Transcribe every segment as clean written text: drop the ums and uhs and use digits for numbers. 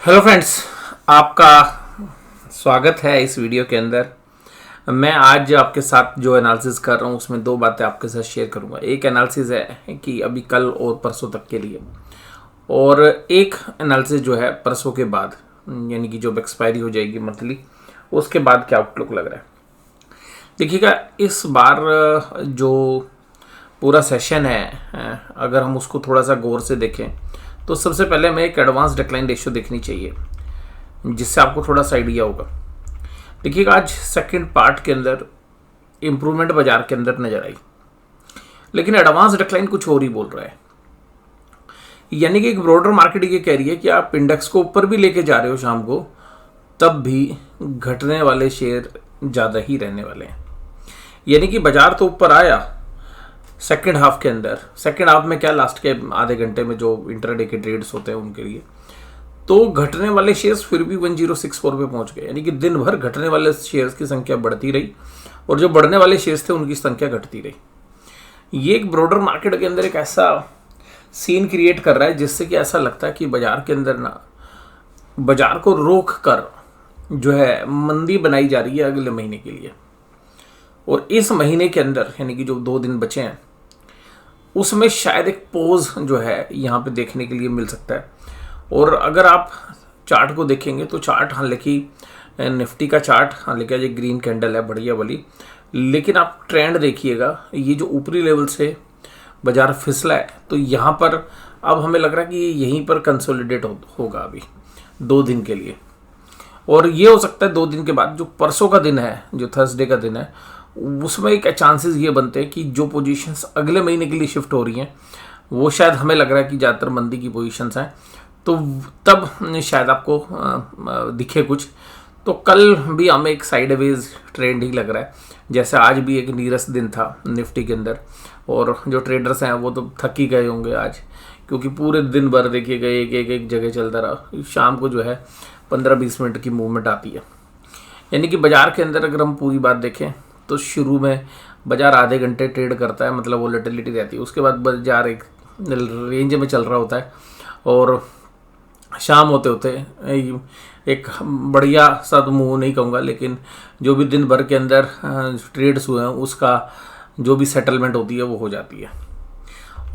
Hello friends, आपका स्वागत है इस वीडियो के अंदर। मैं आज आपके साथ जो एनालिसिस कर रहा हूँ उसमें दो बातें आपके साथ शेयर करूँगा। एक एनालिसिस है कि अभी कल और परसों तक के लिए, और एक एनालिसिस जो है परसों के बाद, यानी कि जब एक्सपायरी हो जाएगी मंथली, उसके बाद क्या आउटलुक लग रहा है। देखिएगा, इस बार जो पूरा सेशन है, अगर हम उसको थोड़ा सा गौर से देखें तो सबसे पहले हमें एक एडवांस डिक्लाइन रेशियो देखनी चाहिए, जिससे आपको थोड़ा सा आइडिया होगा। देखिएगा, आज सेकंड पार्ट के अंदर इंप्रूवमेंट बाजार के अंदर नजर आई, लेकिन एडवांस डिक्लाइन कुछ और ही बोल रहा है। यानी कि एक ब्रॉडर मार्केट ये कह रही है कि आप इंडेक्स को ऊपर भी लेके जा रहे हो शाम को, तब भी घटने वाले शेयर ज़्यादा ही रहने वाले हैं। यानी कि बाजार तो ऊपर आया सेकंड हाफ के अंदर। सेकंड हाफ में क्या, लास्ट के आधे घंटे में जो इंटरडे के ट्रेड्स होते हैं उनके लिए, तो घटने वाले शेयर्स फिर भी 1064 पे पहुंच गए। यानी कि दिन भर घटने वाले शेयर्स की संख्या बढ़ती रही और जो बढ़ने वाले शेयर्स थे उनकी संख्या घटती रही। ये एक ब्रॉडर मार्केट के अंदर एक ऐसा सीन क्रिएट कर रहा है जिससे कि ऐसा लगता है कि बाजार के अंदर ना, बाजार को रोक कर जो है मंदी बनाई जा रही है अगले महीने के लिए। और इस महीने के अंदर, यानी कि जो 2 दिन बचे हैं, उसमें शायद एक पोज जो है यहाँ पे देखने के लिए मिल सकता है। और अगर आप चार्ट को देखेंगे तो चार्ट, हालांकि निफ्टी का चार्ट, हालांकि आज एक ग्रीन कैंडल है बढ़िया वाली, लेकिन आप ट्रेंड देखिएगा, ये जो ऊपरी लेवल से बाजार फिसला है, तो यहाँ पर अब हमें लग रहा है कि यहीं पर कंसोलिडेट होगा अभी 2 दिन के लिए। और ये हो सकता है 2 दिन के बाद जो परसों का दिन है, जो थर्सडे का दिन है, उसमें एक चांसेस ये बनते हैं कि जो पोजीशंस अगले महीने के लिए शिफ्ट हो रही हैं, वो शायद हमें लग रहा है कि ज़्यादातर मंदी की पोजीशंस हैं, तो तब शायद आपको दिखे कुछ। तो कल भी हमें एक साइडवेज ट्रेंड ही लग रहा है, जैसे आज भी एक नीरस दिन था निफ्टी के अंदर। और जो ट्रेडर्स हैं वो तो थक ही गए होंगे आज, क्योंकि पूरे दिन भर देखिए गए एक जगह चलता रहा। शाम को जो है 15-20 मिनट की मूवमेंट आती है। यानी कि बाजार के अंदर अगर हम पूरी बात देखें तो शुरू में बाजार आधे घंटे ट्रेड करता है, मतलब वोलेटिलिटी रहती है, उसके बाद बाजार एक रेंज में चल रहा होता है, और शाम होते होते एक बढ़िया सा, तो मूव नहीं कहूँगा, लेकिन जो भी दिन भर के अंदर ट्रेड्स हुए हैं उसका जो भी सेटलमेंट होती है वो हो जाती है।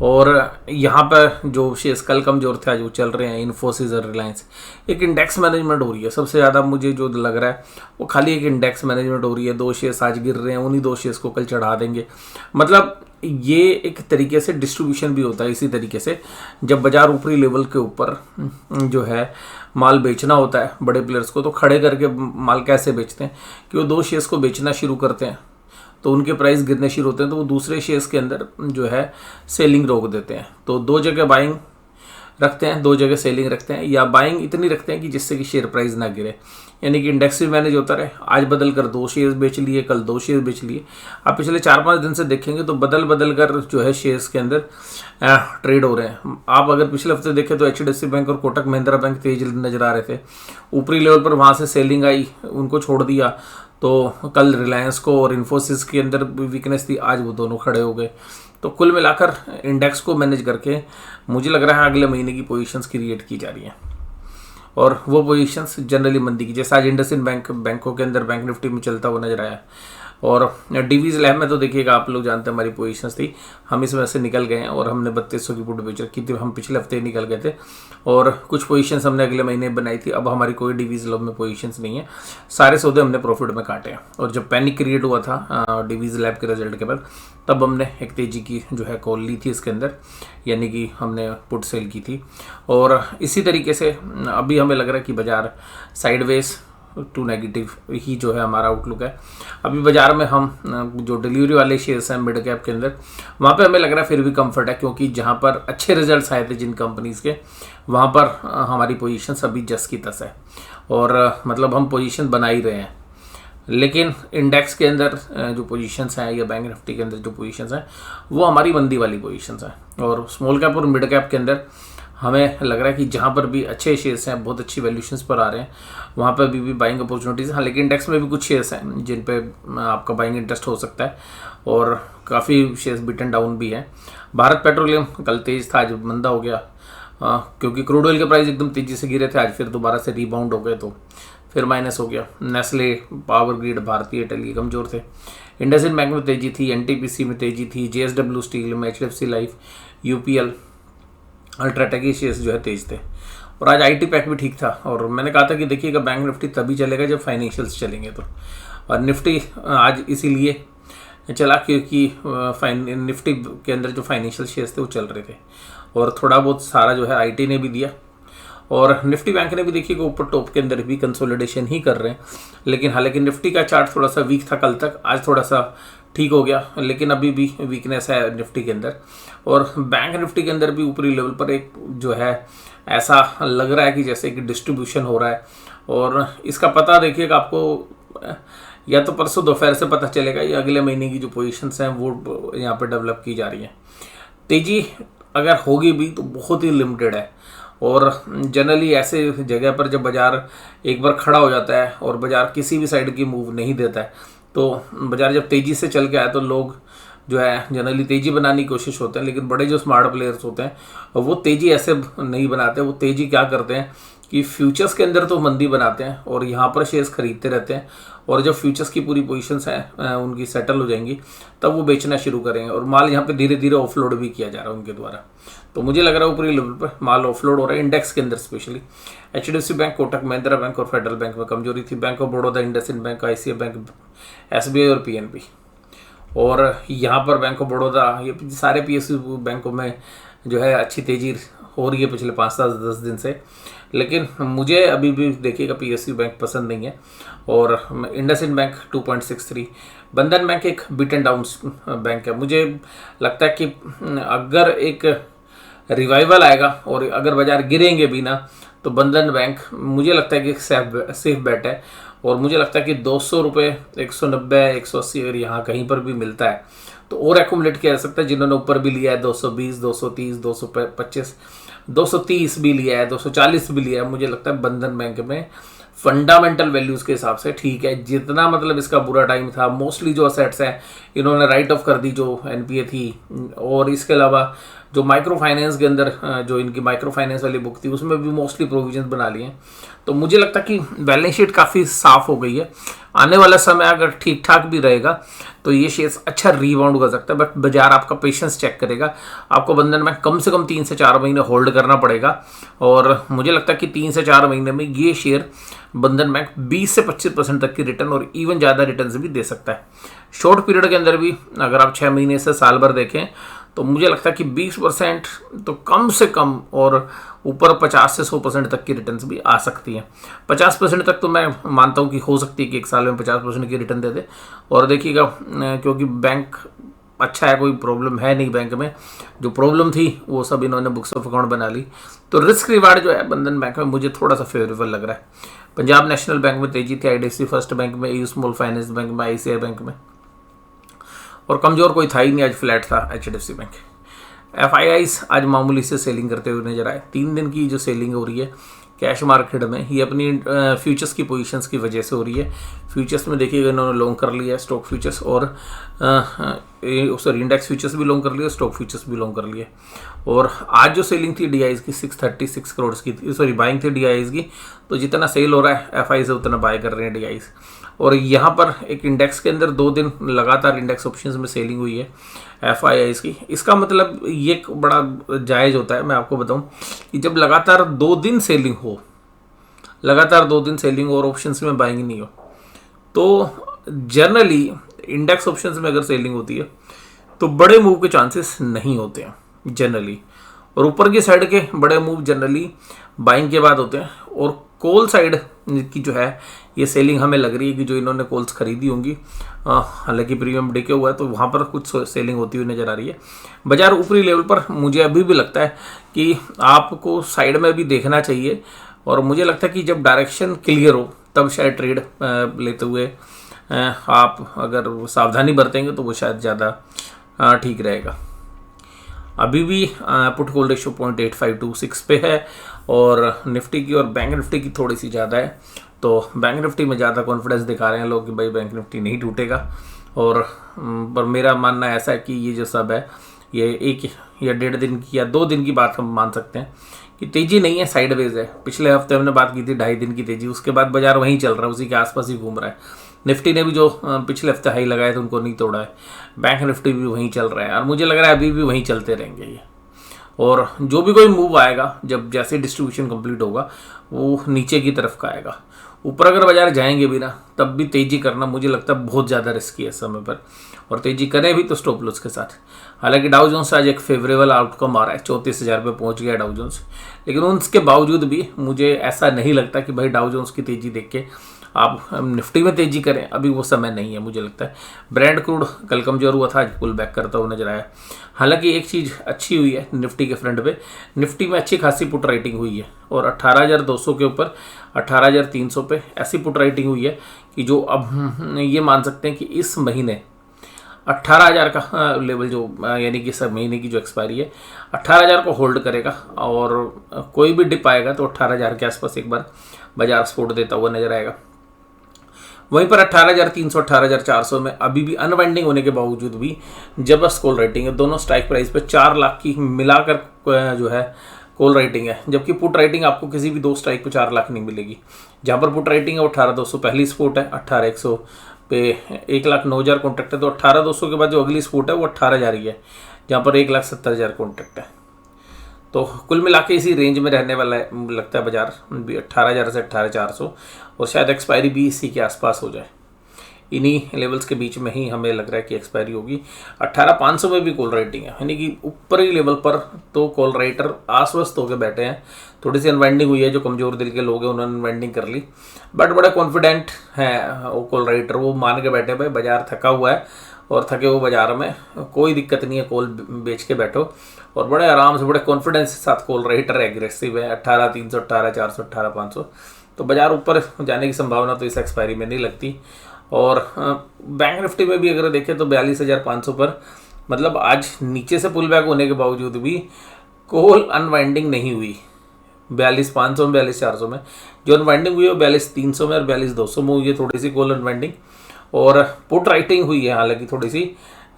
और यहाँ पर जो शेयर्स कल कमजोर थे आज वो चल रहे हैं, इन्फोसिस और रिलायंस। एक इंडेक्स मैनेजमेंट हो रही है सबसे ज़्यादा, मुझे जो लग रहा है वो खाली एक इंडेक्स मैनेजमेंट हो रही है। 2 शेयर्स आज गिर रहे हैं, उन्हीं 2 शेयर्स को कल चढ़ा देंगे। मतलब ये एक तरीके से डिस्ट्रीब्यूशन भी होता है। इसी तरीके से जब बाजार ऊपरी लेवल के ऊपर जो है माल बेचना होता है बड़े प्लेयर्स को, तो खड़े करके माल कैसे बेचते हैं कि वो 2 शेयर्स को बेचना शुरू करते हैं, तो उनके प्राइस गिरने शुरू होते हैं, तो वो दूसरे शेयर्स के अंदर जो है सेलिंग रोक देते हैं। तो 2 जगह बाइंग रखते हैं, 2 जगह सेलिंग रखते हैं, या बाइंग इतनी रखते हैं कि जिससे कि शेयर प्राइस ना गिरे। यानी कि इंडेक्स भी मैनेज होता रहे। आज बदल कर 2 शेयर्स बेच लिए, कल 2 शेयर्स बेच लिए। आप पिछले 4-5 दिन से देखेंगे तो बदल बदल कर जो है शेयर्स के अंदर ट्रेड हो रहे हैं। आप अगर पिछले हफ्ते देखें तो HDFC बैंक और कोटक महिंद्रा बैंक तेज नजर आ रहे थे, ऊपरी लेवल पर, वहाँ से सेलिंग आई, उनको छोड़ दिया। तो कल रिलायंस को और इन्फोसिस के अंदर वीकनेस थी, आज वो दोनों खड़े हो गए। तो कुल मिलाकर इंडेक्स को मैनेज करके मुझे लग रहा है अगले महीने की पोजीशंस क्रिएट की जा रही हैं, और वो पोजीशंस जनरली मंदी की, जैसे आज इंडसइंड बैंकों के अंदर बैंक निफ्टी में चलता हुआ नजर आया। और डीवीज लैब में तो देखिएगा, आप लोग जानते हैं हमारी पोजीशंस थी, हम इसमें से निकल गए हैं, और हमने 3200 की पुट बेच रखी थी, हम पिछले हफ्ते निकल गए थे, और कुछ पोजीशंस हमने अगले महीने बनाई थी। अब हमारी कोई डीवीज लैब में पोजीशंस नहीं है, सारे सौदे हमने प्रॉफिट में काटे हैं। और जब पैनिक क्रिएट हुआ था डीवीज लैब के रिजल्ट के बाद, तब हमने एक तेजी की जो है कॉल ली थी इसके अंदर, यानी कि हमने पुट सेल की थी। और इसी तरीके से अभी हमें लग रहा है कि बाजार साइडवेज टू नेगेटिव ही जो है हमारा आउटलुक है। अभी बाजार में हम जो डिलीवरी वाले शेयर्स हैं मिड कैप के अंदर, वहाँ पे हमें लग रहा है फिर भी कंफर्ट है, क्योंकि जहाँ पर अच्छे रिजल्ट्स आए थे जिन कंपनीज़ के, वहाँ पर हमारी पोजीशंस अभी जस की तस है, और मतलब हम पोजीशन बना ही रहे हैं। लेकिन इंडेक्स के अंदर जो पोजीशंस हैं, या बैंक निफ्टी के अंदर जो पोजीशंस हैं, वो हमारी मंदी वाली पोजीशंस हैं। और स्मॉल कैप और मिड कैप के अंदर हमें लग रहा है कि जहाँ पर भी अच्छे शेयर्स हैं, बहुत अच्छी वैल्यूशंस पर आ रहे हैं, वहाँ पर भी बाइंग अपॉर्चुनिटीज़। हाँ, लेकिन इंडेक्स में भी कुछ शेयर्स हैं जिन पे आपका बाइंग इंटरेस्ट हो सकता है, और काफ़ी शेयर्स बिटन डाउन भी हैं। भारत पेट्रोलियम कल तेज था, आज मंदा हो गया। क्योंकि क्रूड ऑयल के प्राइस एकदम तेज़ी से गिरे थे, आज फिर दोबारा से रीबाउंड हो गए तो फिर माइनस हो गया। नेस्ले, पावर ग्रिड, भारतीय एयरटेल ये कमज़ोर थे। इंडसइंड बैंक में तेज़ी थी, एनटीपीसी में तेज़ी थी, जेएसडब्ल्यू स्टील में, एचडीएफसी लाइफ, यूपीएल, अल्ट्राटेक ये शेयर्स जो है तेज थे। और आज आईटी पैक भी ठीक था। और मैंने कहा था कि देखिएगा बैंक निफ्टी तभी चलेगा जब फाइनेंशियल्स चलेंगे तो, और निफ्टी आज इसीलिए चला क्योंकि निफ्टी के अंदर जो फाइनेंशियल शेयर्स थे वो चल रहे थे, और थोड़ा बहुत सारा जो है आईटी ने भी दिया, और निफ्टी बैंक ने भी देखिएगा ऊपर टॉप के अंदर भी कंसोलिडेशन ही कर रहे हैं। लेकिन हालांकि निफ्टी का चार्ट थोड़ा सा वीक था कल तक, आज थोड़ा सा ठीक हो गया, लेकिन अभी भी वीकनेस है निफ्टी के अंदर। और बैंक निफ्टी के अंदर भी ऊपरी लेवल पर एक जो है ऐसा लग रहा है कि जैसे कि डिस्ट्रीब्यूशन हो रहा है, और इसका पता देखिएगा आपको या तो परसों दोपहर से पता चलेगा, या अगले महीने की जो पोजीशंस हैं वो यहाँ पे डेवलप की जा रही हैं। तेजी अगर होगी भी तो बहुत ही लिमिटेड है, और जनरली ऐसे जगह पर जब बाज़ार एक बार खड़ा हो जाता है और बाज़ार किसी भी साइड की मूव नहीं देता है, तो बाज़ार जब तेज़ी से चल के आए तो लोग जो है जनरली तेज़ी बनाने की कोशिश होते हैं। लेकिन बड़े जो स्मार्ट प्लेयर्स होते हैं वो तेज़ी ऐसे नहीं बनाते, वो तेज़ी क्या करते हैं कि फ्यूचर्स के अंदर तो मंदी बनाते हैं और यहाँ पर शेयर्स खरीदते रहते हैं, और जब फ्यूचर्स की पूरी पोजीशंस हैं उनकी सेटल हो जाएंगी तब वो बेचना शुरू करेंगे, और माल यहाँ पे धीरे धीरे ऑफलोड भी किया जा रहा है उनके द्वारा। तो मुझे लग रहा है ऊपरी लेवल पर माल ऑफलोड हो रहा है इंडेक्स के अंदर, specially HDFC bank, Kotak Mahindra bank और फेडरल बैंक में कमजोरी थी। Bank of Baroda, IndusInd bank, ICI bank, SBI और पीएनबी। और यहाँ पर बैंक ऑफ बड़ौदा, ये सारे पीएसयू बैंकों में जो है अच्छी तेज़ी हो रही है पिछले 5-10 दिन से। लेकिन मुझे अभी भी देखिएगा पीएसयू बैंक पसंद नहीं है, और इंडसइंड बैंक 2.63, बंधन बैंक एक बीट एंड डाउन बैंक है। मुझे लगता है कि अगर एक रिवाइवल आएगा और अगर बाजार गिरेंगे भी ना, तो बंधन बैंक मुझे लगता है कि सेफ बेट है, और मुझे लगता है कि 200 रुपये, 190, 180 अगर यहाँ कहीं पर भी मिलता है तो और एक्यूमुलेट किया जा सकता है। जिन्होंने ऊपर भी लिया है 220, 230, 225, 230 भी लिया है, 240 भी लिया है, मुझे लगता है बंधन बैंक में फंडामेंटल वैल्यूज के हिसाब से ठीक है। जितना मतलब इसका बुरा टाइम था, मोस्टली जो असेट्स हैं इन्होंने राइट ऑफ कर दी जो एनपीए थी, और इसके अलावा जो माइक्रो फाइनेंस के अंदर जो इनकी माइक्रो फाइनेंस वाली बुक थी उसमें भी मोस्टली प्रोविजंस बना लिए हैं। तो मुझे लगता है कि बैलेंस शीट काफ़ी साफ हो गई है। आने वाला समय अगर ठीक ठाक भी रहेगा तो ये शेयर्स अच्छा रीबाउंड कर सकता है, बट बाजार आपका पेशेंस चेक करेगा। आपको बंधन में कम से कम 3 से 4 महीने होल्ड करना पड़ेगा, और मुझे लगता है कि 3 से 4 महीने में ये शेयर बंधन बैंक 20 से 25% तक की रिटर्न और इवन ज़्यादा रिटर्न भी दे सकता है। शॉर्ट पीरियड के अंदर भी अगर आप 6 महीने से साल भर देखें तो मुझे लगता है कि 20% तो कम से कम, और ऊपर 50 से 100% तक की रिटर्न्स भी आ सकती हैं। 50% तक तो मैं मानता हूँ कि हो सकती है कि एक साल में 50% की रिटर्न दे दे। और देखिएगा क्योंकि बैंक अच्छा है, कोई प्रॉब्लम है नहीं बैंक में, जो प्रॉब्लम थी वो सब इन्होंने बुक्स ऑफ अकाउंट बना ली, तो रिस्क रिवार्ड जो है बंधन बैंक में मुझे थोड़ा सा फेवरेबल लग रहा है। पंजाब नेशनल बैंक में तेजी थी, आईडीएफसी फर्स्ट बैंक में, यू स्मॉल फाइनेंस बैंक में, आईसीआई बैंक में, और कमजोर कोई था ही नहीं, आज फ्लैट था एचडीएफसी बैंक। एफआईआईस आज मामूली से सेलिंग करते हुए नजर आए। 3 दिन की जो सेलिंग हो रही है कैश मार्केट में, ये अपनी फ्यूचर्स की पोजीशंस की वजह से हो रही है। फ्यूचर्स में देखिएगा इन्होंने लॉन्ग कर लिया है, स्टॉक फ्यूचर्स और सॉरी इंडेक्स फ्यूचर्स भी लॉन्ग कर लिया, स्टॉक फ्यूचर्स भी लॉन्ग कर लिए। और आज जो सेलिंग थी डीआईज की 636 करोड़ की थी, सॉरी बाइंग थी डीआईज की, तो जितना सेल हो रहा है एफआई से उतना बाय कर रहे हैं डीआईज। और यहाँ पर एक इंडेक्स के अंदर 2 दिन लगातार इंडेक्स ऑप्शंस में सेलिंग हुई है एफआईआईज की। इसका मतलब ये एक बड़ा जायज़ होता है। मैं आपको बताऊं कि जब लगातार 2 दिन सेलिंग हो, लगातार 2 दिन सेलिंग और ऑप्शंस में बाइंग नहीं हो, तो जनरली इंडेक्स ऑप्शंस में अगर सेलिंग होती है तो बड़े मूव के चांसेस नहीं होते हैं जनरली, और ऊपर की साइड के बड़े मूव जनरली बाइंग के बाद होते हैं। और कॉल साइड की जो है ये सेलिंग हमें लग रही है कि जो इन्होंने कॉल्स खरीदी होंगी, हालांकि प्रीमियम डिके हुआ है तो वहाँ पर कुछ सेलिंग होती हुई नज़र आ रही है। बाजार ऊपरी लेवल पर मुझे अभी भी लगता है कि आपको साइड में भी देखना चाहिए, और मुझे लगता है कि जब डायरेक्शन क्लियर हो तब शायद ट्रेड लेते हुए आप अगर सावधानी बरतेंगे तो वो शायद ज़्यादा ठीक रहेगा। अभी भी पुट कॉल रेशियो 0.8526 पे है, और निफ्टी की और बैंक निफ्टी की थोड़ी सी ज़्यादा है। तो बैंक निफ्टी में ज़्यादा कॉन्फिडेंस दिखा रहे हैं लोग कि भाई बैंक निफ्टी नहीं टूटेगा, और पर मेरा मानना ऐसा है कि ये जो सब है ये 1 या 1.5 दिन की या 2 दिन की बात हम मान सकते हैं कि तेजी नहीं है, साइडवेज है। पिछले हफ्ते हमने बात की थी 2.5 दिन की तेजी, उसके बाद बाजार वहीं चल रहा है, उसी के आसपास ही घूम रहा है। निफ्टी ने भी जो पिछले हफ्ते हाई लगाए थे उनको नहीं तोड़ा है। बैंक निफ्टी भी वहीं चल रहा है और मुझे लग रहा है अभी भी वहीं चलते रहेंगे ये। और जो भी कोई मूव आएगा, जब जैसे डिस्ट्रीब्यूशन कंप्लीट होगा, वो नीचे की तरफ का आएगा। ऊपर अगर बाजार जाएंगे भी ना, तब भी तेजी करना मुझे लगता है बहुत ज़्यादा रिस्की है समय पर, और तेजी करें भी तो स्टॉप लॉस के साथ। हालांकि डाउ जोन्स आज एक फेवरेबल आउटकम आ रहा है, 34,000 पे पहुंच गया डाउ जोन्स, लेकिन उसके बावजूद भी मुझे ऐसा नहीं लगता कि भाई डाउ जोन्स की तेजी देख के आप निफ्टी में तेजी करें, अभी वो समय नहीं है मुझे लगता है। ब्रेंड क्रूड कल कमजोर हुआ था, आज पुल बैक करता हुआ नजर आया। हालांकि एक चीज़ अच्छी हुई है निफ्टी के फ्रंट पे, निफ्टी में अच्छी खासी पुट राइटिंग हुई है, और 18,200 के ऊपर 18,300 पे ऐसी पुट राइटिंग हुई है कि जो अब ये मान सकते हैं कि इस महीने 18,000 का लेवल जो यानी कि सब महीने की जो एक्सपायरी है 18,000 को होल्ड करेगा, और कोई भी डिप आएगा तो 18,000 के आसपास एक बार बाजार सपोर्ट देता हुआ नजर आएगा। वहीं पर 18,300 18,400 में अभी भी अनवाइंडिंग होने के बावजूद भी जबरदस्त कॉल राइटिंग है। दोनों स्ट्राइक प्राइस पे 4 लाख की मिलाकर जो है कॉल राइटिंग है, जबकि पुट राइटिंग आपको किसी भी 2 स्ट्राइक पे 4 लाख नहीं मिलेगी। जहाँ पर पुट राइटिंग है वो 18,200 पहली सपोर्ट है, 18,100 पे 1,09,000 कॉन्ट्रैक्ट है, तो 18,200 के बाद जो अगली सपोर्ट है वो 18,000 ही है, जहाँ पर 1,70,000 कॉन्ट्रैक्ट है। तो कुल मिला के इसी रेंज में रहने वाला है लगता है बाजार भी, 18,000 से 18,400, और शायद एक्सपायरी भी इसी के आसपास हो जाए। इन्हीं लेवल्स के बीच में ही हमें लग रहा है कि एक्सपायरी होगी। 18,500 में भी कॉल राइटिंग है, यानी कि ऊपरी लेवल पर तो कॉल राइटर आश्वस्त होकर बैठे हैं। थोड़ी सी अनवाइंडिंग हुई है, जो कमज़ोर दिल के लोग हैं उन्होंने अनवाइंडिंग कर ली, बट बड़ा कॉन्फिडेंट है वो कॉल राइटर, वो मान के बैठे भाई बाजार थका हुआ है, और थके हुए बाजार में कोई दिक्कत नहीं है, कॉल बेच के बैठो, और बड़े आराम से बड़े कॉन्फिडेंस के साथ कॉल राइटर एग्रेसिव है। 18,300 18,400 18,500, तो बाजार ऊपर जाने की संभावना तो इस एक्सपायरी में नहीं लगती। और बैंक निफ्टी में भी अगर देखें तो 42,500 पर, मतलब आज नीचे से पुल बैक होने के बावजूद भी कॉल अनवाइंडिंग नहीं हुई। 42,500 में 42,400 में जो अनवाइंडिंग हुई है वो 42,300 में और 42,200 में हुई है, थोड़ी सी कॉल अनवाइंडिंग, और पुट राइटिंग हुई है हालांकि थोड़ी सी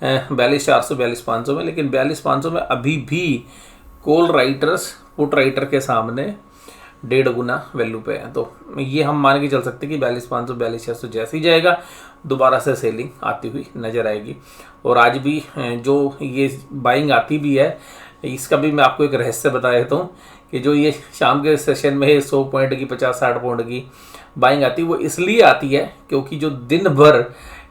42,400 42,500 में, लेकिन 42,500 में अभी भी कॉल राइटर्स पुट राइटर के सामने 1.5 गुना वैल्यू पे है। तो ये हम मान के चल सकते हैं कि 42,500 42,600 जैसे ही जाएगा दोबारा से सेलिंग आती हुई नज़र आएगी। और आज भी जो ये बाइंग आती भी है, इसका भी मैं आपको एक रहस्य बता देता हूँ कि जो ये शाम के सेशन में 100 पॉइंट की 50-60 पॉइंट की बाइंग आती है, वो इसलिए आती है क्योंकि जो दिन भर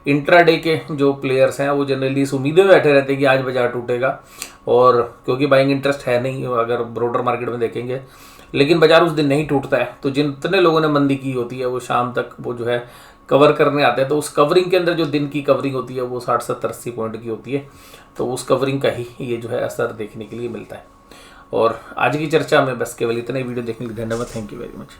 इंट्राडे के जो प्लेयर्स हैं वो जनरली इस उम्मीद में बैठे रहते हैं कि आज बाजार टूटेगा, और क्योंकि बाइंग इंटरेस्ट है नहीं अगर ब्रोडर मार्केट में देखेंगे, लेकिन बाजार उस दिन नहीं टूटता है, तो जितने लोगों ने मंदी की होती है वो शाम तक वो जो है कवर करने आते हैं, तो उस कवरिंग के अंदर जो दिन की कवरिंग होती है वो 60 70 80 पॉइंट की होती है, तो उस कवरिंग का ही ये जो है असर देखने के लिए मिलता है। और आज की चर्चा में बस केवल इतने। वीडियो देखने के लिए धन्यवाद, थैंक यू वेरी मच।